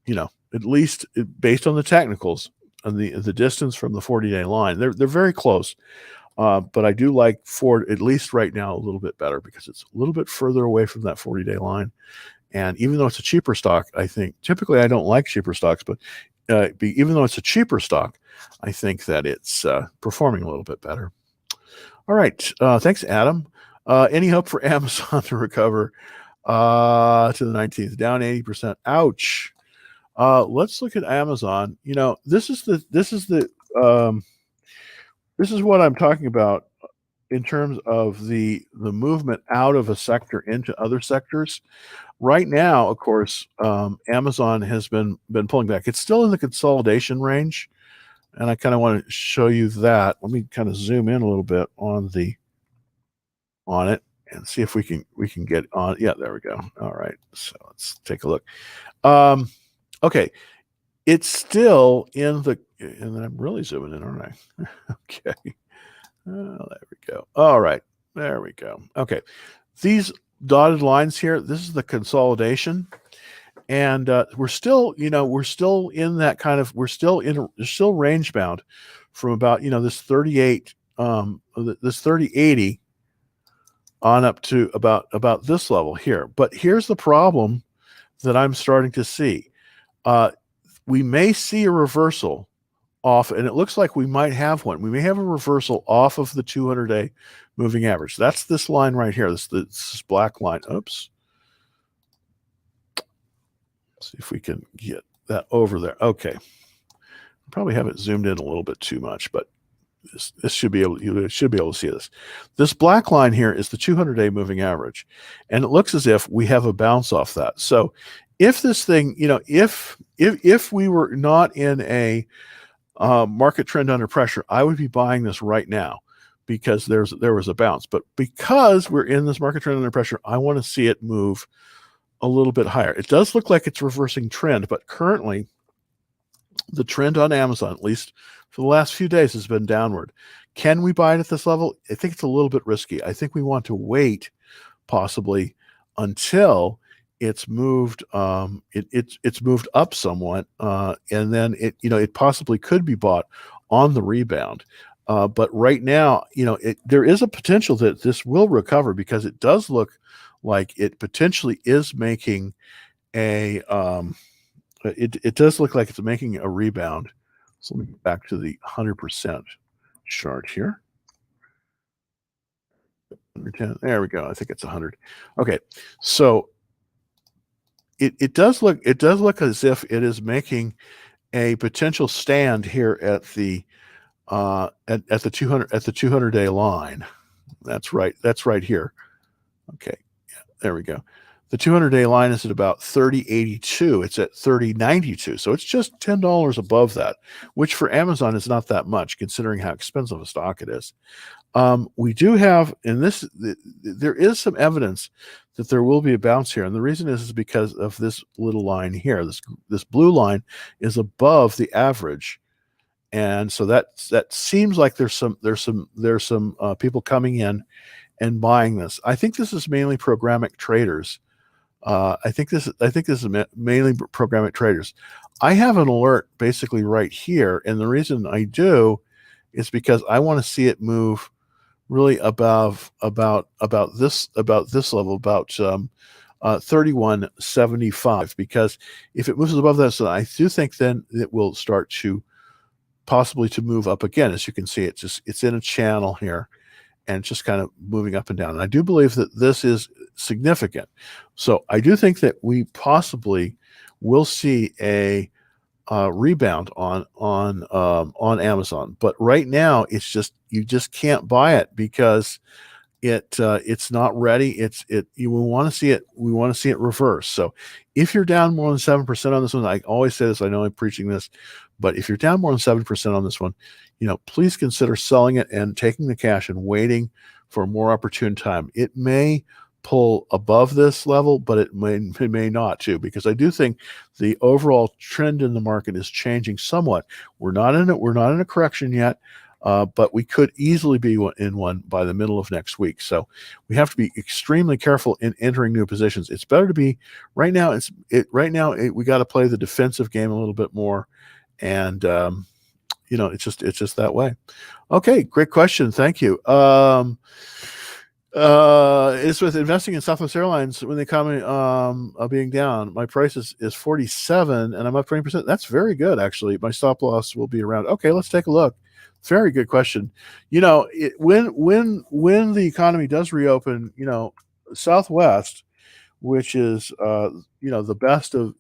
S1: at least based on the technicals and the distance from the 40-day line, they're very close. But I do like Ford, at least right now, a little bit better because it's a little bit further away from that 40-day line. And even though it's a cheaper stock, I think typically I don't like cheaper stocks, but even though it's a cheaper stock, I think that it's performing a little bit better. All right. Thanks, Adam. Any hope for Amazon to recover to the 19th? Down 80%. Ouch. Let's look at Amazon. This is what I'm talking about in terms of the movement out of a sector into other sectors. Right now, of course, Amazon has been pulling back. It's still in the consolidation range, and I kind of want to show you that. Let me kind of zoom in a little bit on it and see if we can get on. Yeah, there we go. All right, so let's take a look. Okay, it's still in the, and then I'm really zooming in, aren't I? Okay. There we go. All right. There we go. Okay. These dotted lines here, this is the consolidation. And we're still in that kind of, we're still range bound from about, this 38, this 3080 on up to about this level here. But here's the problem that I'm starting to see. We may see a reversal off, and it looks like we might have one. We may have a reversal off of the 200-day moving average. That's this line right here. This black line. Oops. Let's see if we can get that over there. Okay. Probably have it zoomed in a little bit too much, but this should be able, you should be able to see this. This black line here is the 200-day moving average, and it looks as if we have a bounce off that. So if this thing, if we were not in a market trend under pressure, I would be buying this right now because there was a bounce. But because we're in this market trend under pressure, I want to see it move a little bit higher. It does look like it's reversing trend, but currently the trend on Amazon, at least for the last few days, has been downward. Can we buy it at this level? I think it's a little bit risky. I think we want to wait possibly until it's moved it's moved up somewhat, and then it possibly could be bought on the rebound. But right now, there is a potential that this will recover, because it does look like it potentially is making a it does look like it's making a rebound. So let me get back to the 100% chart here. 110. There we go. I think it's 100. Okay, so it does look as if it is making a potential stand here at the at the 200-day line. That's right here. Okay, yeah, there we go. The 200-day line is at about 30.82. It's at 30.92, so it's just $10 above that, which for Amazon is not that much considering how expensive a stock it is. We do have there is some evidence that there will be a bounce here, and the reason is because of this little line here. This blue line is above the average, and so that seems like there's some people coming in and buying this. I think this is mainly programmatic traders. I think this is mainly programmatic traders. I have an alert basically right here, and the reason I do is because I want to see it move really above about this level, about 31.75, because if it moves above that, so I do think then it will start to possibly to move up again. As you can see, it's in a channel here, and just kind of moving up and down. And I do believe that this is significant. So I do think that we possibly will see a rebound on Amazon. But right now, it's just, you just can't buy it because it's not ready. We want to see it reverse. So if you're down more than 7% on this one, I always say this, I know I'm preaching this, but if you're down more than 7% on this one, please consider selling it and taking the cash and waiting for a more opportune time. It may pull above this level, but it may not too, because I do think the overall trend in the market is changing somewhat. We're not in a correction yet, but we could easily be in one by the middle of next week. So we have to be extremely careful in entering new positions. It's better to be right now. We got to play the defensive game a little bit more, and it's just that way. Okay, great question. Thank you. It's with investing in Southwest Airlines when the economy being down. My price is 47 and I'm up 20%. That's very good, actually. My stop loss will be around. Okay, let's take a look. Very good question. When the economy does reopen, Southwest, which is the best of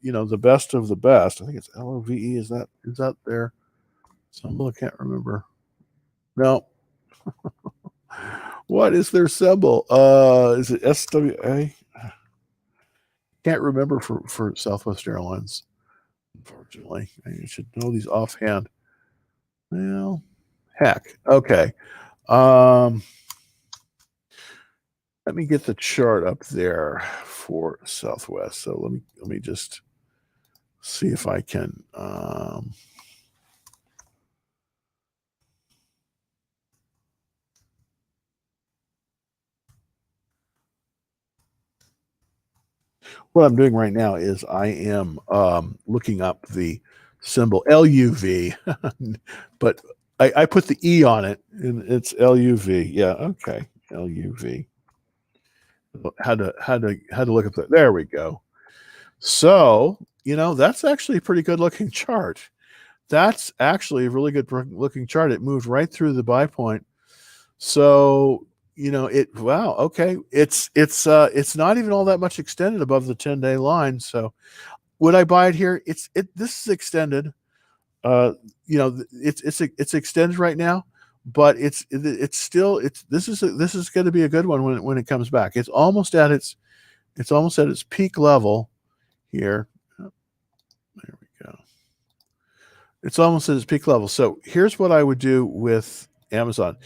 S1: the best. I think it's LOVE. Is that there? Symbol? I can't remember. No. What is their symbol? Is it SWA? Can't remember for Southwest Airlines. Unfortunately, I should know these offhand. Well, heck. Okay. Let me get the chart up there for Southwest. So let me just see if I can. What I'm doing right now is I am looking up the symbol LUV, but I put the E on it, and it's LUV. Yeah, okay, LUV. Had to look up that. There we go. So that's actually a pretty good looking chart. That's actually a really good looking chart. It moved right through the buy point. So wow, okay. It's not even all that much extended above the 10-day line. So would I buy it here? This is extended. It's extended right now, but this is going to be a good one when it comes back. It's almost at its peak level here. Oh, there we go. It's almost at its peak level. So here's what I would do with Amazon.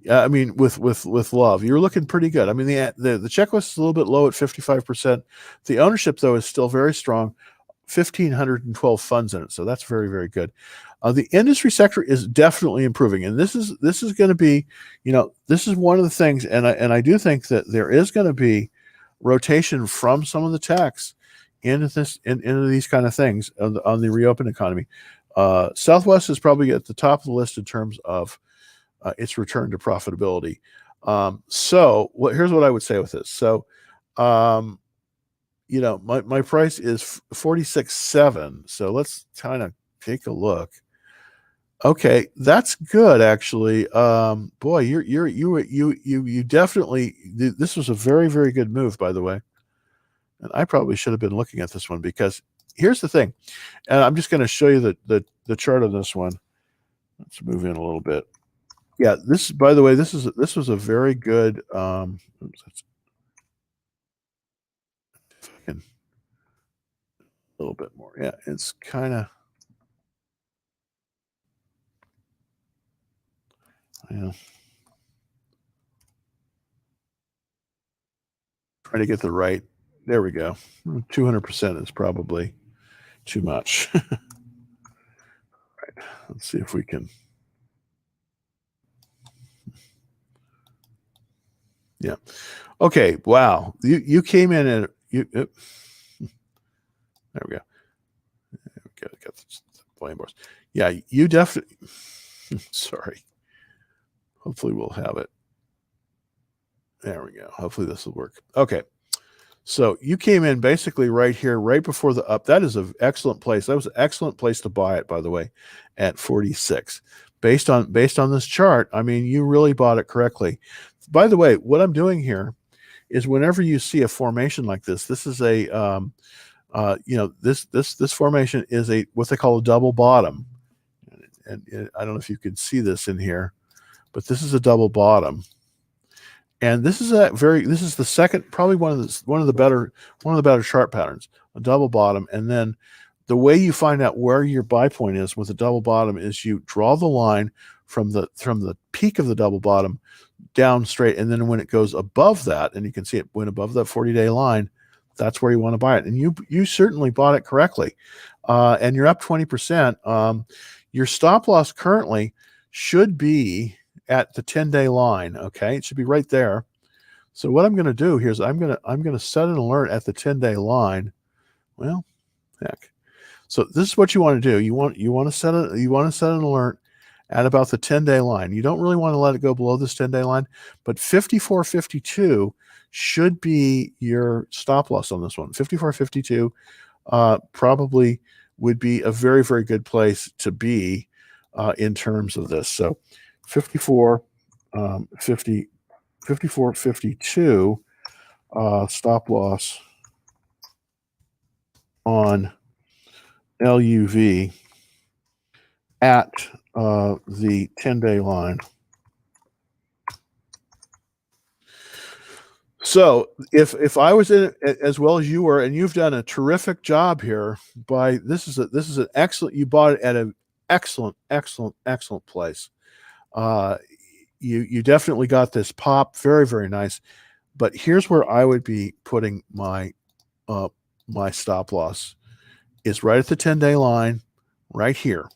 S1: With Love, you're looking pretty good. The checklist is a little bit low at 55%. The ownership, though, is still very strong. 1,512 funds in it, so that's very, very good. The industry sector is definitely improving, and this is going to be, this is one of the things, and I do think that there is going to be rotation from some of the techs into these kind of things on the reopened economy. Southwest is probably at the top of the list in terms of its return to profitability. So here's what I would say with this. So, my price is 46.7. So let's kind of take a look. Okay, that's good actually. Boy, you definitely, this was a very, very good move, by the way. And I probably should have been looking at this one, because here's the thing. And I'm just going to show you the chart on this one. Let's move in a little bit. Yeah, this, by the way, this was a very good oops, a little bit more. Yeah, it's kind of, trying to get the right. There we go. 200% is probably too much. Right. Let's see if we can. Yeah. Okay. Wow. You came in at you. There we go. Got the flame bars. Yeah, you definitely. Sorry. Hopefully we'll have it. There we go. Hopefully this will work. Okay. So you came in basically right here, right before the up. That is an excellent place. That was an excellent place to buy it, by the way, at 46. Based on this chart, I mean, you really bought it correctly. By the way, what I'm doing here is, whenever you see a formation like this, this is a this formation is what they call a double bottom. And I don't know if you can see this in here, but this is a double bottom. And this is the second, probably one of the better chart patterns, a double bottom. And then the way you find out where your buy point is with a double bottom is you draw the line from the peak of the double bottom down straight, and then when it goes above that, and you can see it went above that 40-day line, that's where you want to buy it. And you certainly bought it correctly, and you're up 20%. Your stop loss currently should be at the 10-day line. Okay, it should be right there. So what I'm going to do here is I'm going to set an alert at the 10-day line. Well, heck. So this is what you want to do. You want to set an alert at about the 10-day line. You don't really want to let it go below this 10-day line, but 54.52 should be your stop loss on this one. 54.52 probably would be a very, very good place to be in terms of this. So 54.52 stop loss on LUV at the 10-day line. So if I was in it as well as you were, and you've done a terrific job here, this is an excellent, you bought it at an excellent place. You definitely got this pop, very, very nice. But here's where I would be putting my stop loss, is right at the 10-day line, right here,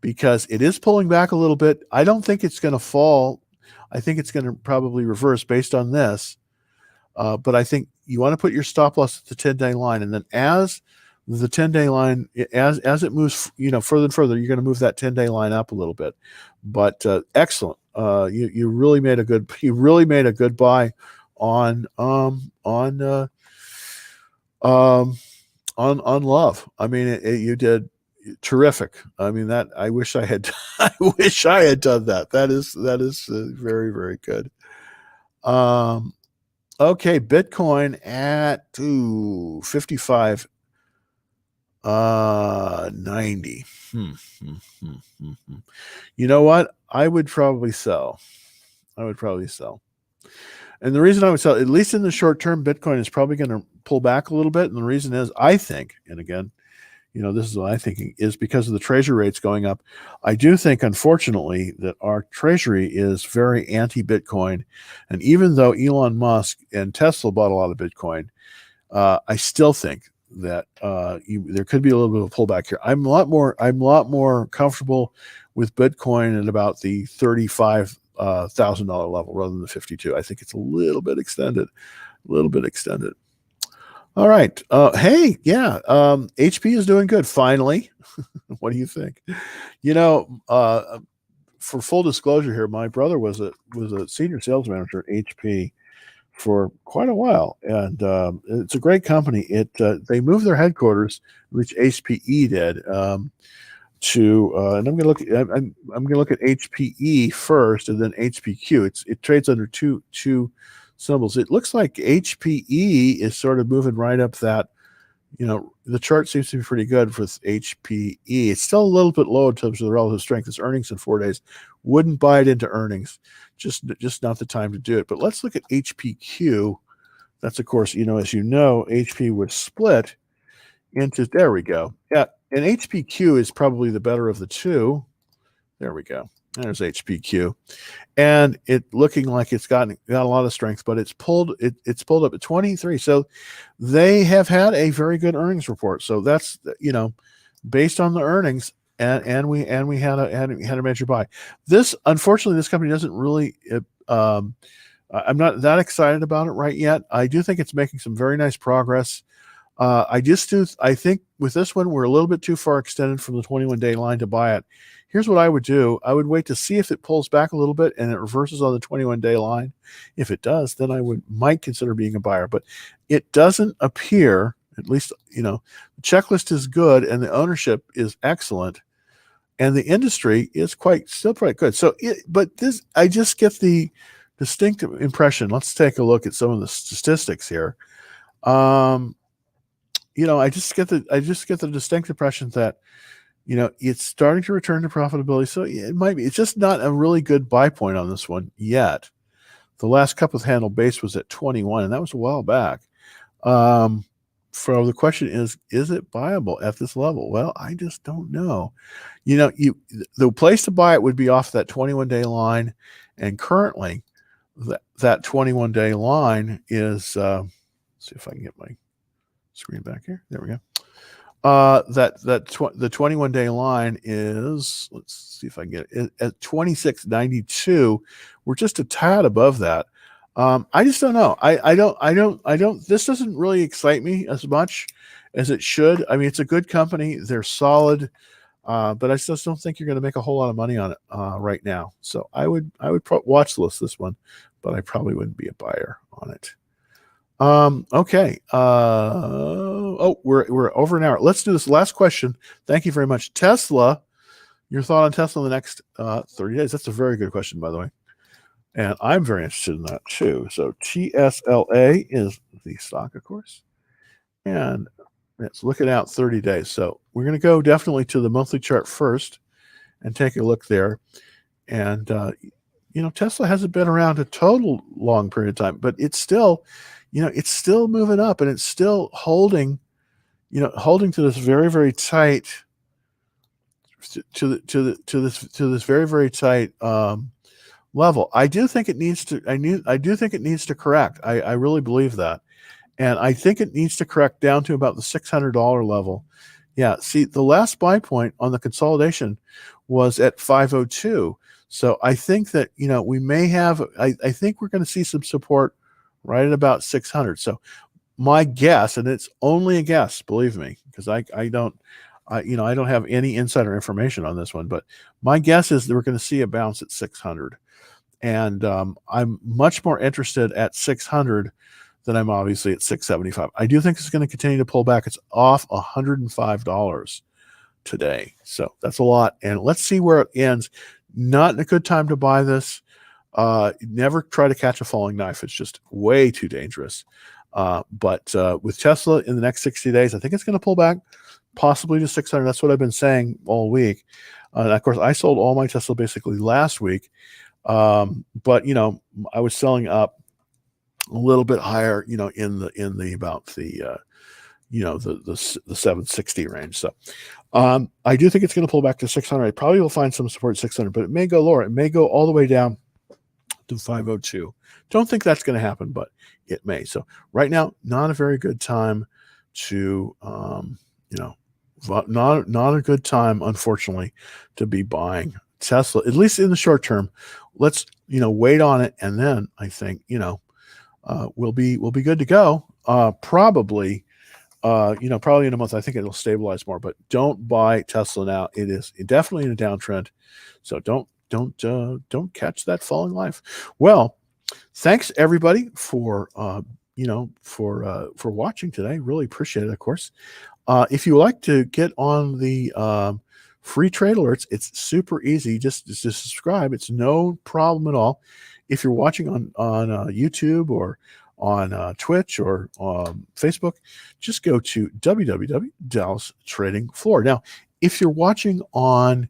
S1: because it is pulling back a little bit. I don't think it's going to fall. I think it's going to probably reverse based on this. But I think you want to put your stop loss at the 10-day line, and then as the 10-day line, as it moves, further and further, you're going to move that 10-day line up a little bit. But excellent. You really made a good buy on love. I mean, you did terrific. I mean, that I wish I had done that. That is very, very good. Okay, Bitcoin at 55.90. You know what? I would probably sell. And the reason I would sell, at least in the short term, Bitcoin is probably going to pull back a little bit. And the reason is, I think, and again, this is what I'm thinking, is because of the treasury rates going up. I do think, unfortunately, that our treasury is very anti-Bitcoin. And even though Elon Musk and Tesla bought a lot of Bitcoin, I still think that there could be a little bit of a pullback here. I'm a lot more comfortable with Bitcoin at about the $35,000 level rather than the 52. I think it's a little bit extended. All right. Hey, yeah. HP is doing good. Finally. What do you think? For full disclosure here, my brother was a senior sales manager at HP for quite a while, and it's a great company. They moved their headquarters, which HPE did, to and I'm going to look at HPE first, and then HPQ. It trades under two symbols. It looks like HPE is sort of moving right up that. The chart seems to be pretty good for HPE. It's still a little bit low in terms of the relative strength. Its earnings in 4 days. Wouldn't buy it into earnings. Just not the time to do it. But let's look at HPQ. That's, of course, as you know, HP was split into, there we go. Yeah, and HPQ is probably the better of the two. There we go. There's HPQ. And it looking like it's got a lot of strength, but it's pulled up at 23. So they have had a very good earnings report. So that's, based on the earnings, and we had a major buy. Unfortunately, this company doesn't really I'm not that excited about it right yet. I do think it's making some very nice progress. I think with this one, we're a little bit too far extended from the 21-day line to buy it. Here's what I would do. I would wait to see if it pulls back a little bit and it reverses on the 21-day line. If it does, then I might consider being a buyer. But it doesn't appear, at least, the checklist is good and the ownership is excellent, and the industry is still quite good. So, I just get the distinct impression. Let's take a look at some of the statistics here. I just get the distinct impression that, it's starting to return to profitability. So it might be. It's just not a really good buy point on this one yet. The last cup with handle base was at 21, and that was a while back. So the question is it buyable at this level? Well, I just don't know. The place to buy it would be off that 21-day line, and currently that 21-day line is. Let's see if I can get my screen back here. There we go. The 21-day line is, let's see if I can get it, at 26.92. We're just a tad above that. I just don't know. I don't. This doesn't really excite me as much as it should. I mean, it's a good company. They're solid, but I just don't think you're going to make a whole lot of money on it right now. So I would watch list this one, but I probably wouldn't be a buyer on it. Okay. We're over an hour. Let's do this last question. Thank you very much. Tesla, your thought on Tesla in the next 30 days. That's a very good question, by the way. And I'm very interested in that too. So TSLA is the stock, of course. And it's looking out 30 days. So we're going to go definitely to the monthly chart first and take a look there. And, Tesla hasn't been around a total long period of time, but it's still, it's still moving up, and it's still holding to this very, very tight, to this very, very tight level. I do think it needs to correct. I really believe that, and I think it needs to correct down to about the $600 level. Yeah. See, the last buy point on the consolidation was at 502. So I think that we may have. I think we're going to see some support right at about 600. So my guess, and it's only a guess, believe me, because I don't have any insider information on this one, but my guess is that we're going to see a bounce at 600. And I'm much more interested at 600 than I'm obviously at 675. I do think it's going to continue to pull back. It's off $105 today. So that's a lot. And let's see where it ends. Not a good time to buy this. Never try to catch a falling knife. It's just way too dangerous. But with Tesla in the next 60 days, I think it's going to pull back possibly to 600. That's what I've been saying all week. And of course, I sold all my Tesla basically last week. But I was selling up a little bit higher, in the about the 760 range. So I do think it's going to pull back to 600. I probably will find some support at 600, but it may go lower. It may go all the way down to 502. Don't think that's going to happen, but it may. So right now, not a very good time to, not a good time, unfortunately, to be buying Tesla, at least in the short term. Let's, wait on it. And then I think, we'll be good to go. Probably in a month, I think it'll stabilize more, but don't buy Tesla now. It is definitely in a downtrend. So don't catch that falling life. Well, thanks everybody for watching today. Really appreciate it, of course. If you like to get on the free trade alerts, it's super easy. Just subscribe. It's no problem at all. If you're watching on YouTube or on Twitch or Facebook, just go to www.Dallas Trading Floor. Now, if you're watching on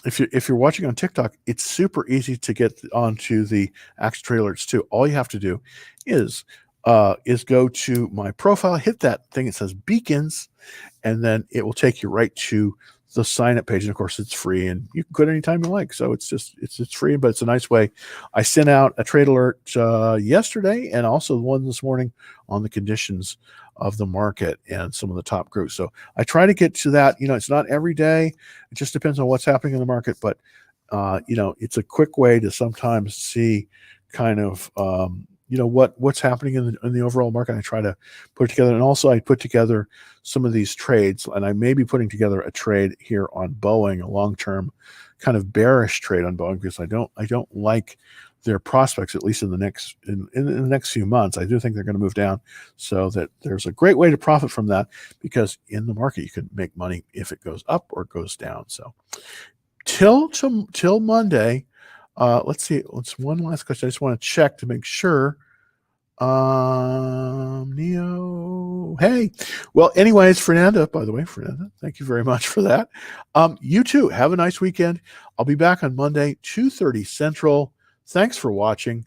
S1: if you're watching on TikTok, it's super easy to get onto the Action Trade Alerts too. All you have to do is go to my profile, hit that thing that says beacons, and then it will take you right to the sign up page. And of course, it's free, and you can quit anytime you like. So it's free, but it's a nice way. I sent out a trade alert yesterday, and also one this morning on the conditions of the market and some of the top groups. So I try to get to that. It's not every day. It just depends on what's happening in the market, but it's a quick way to sometimes see kind of what's happening in the overall market. I try to put it together, and also I put together some of these trades, and I may be putting together a trade here on Boeing, a long-term kind of bearish trade on Boeing, because I don't like their prospects, at least in the next few months. I do think they're going to move down, so that there's a great way to profit from that, because in the market you can make money if it goes up or goes down. So till Monday. Let's see. Let's one last question. I just want to check to make sure. Neo. Hey. Well, anyways, Fernanda, by the way, thank you very much for that. You too. Have a nice weekend. I'll be back on Monday, 2:30 Central. Thanks for watching.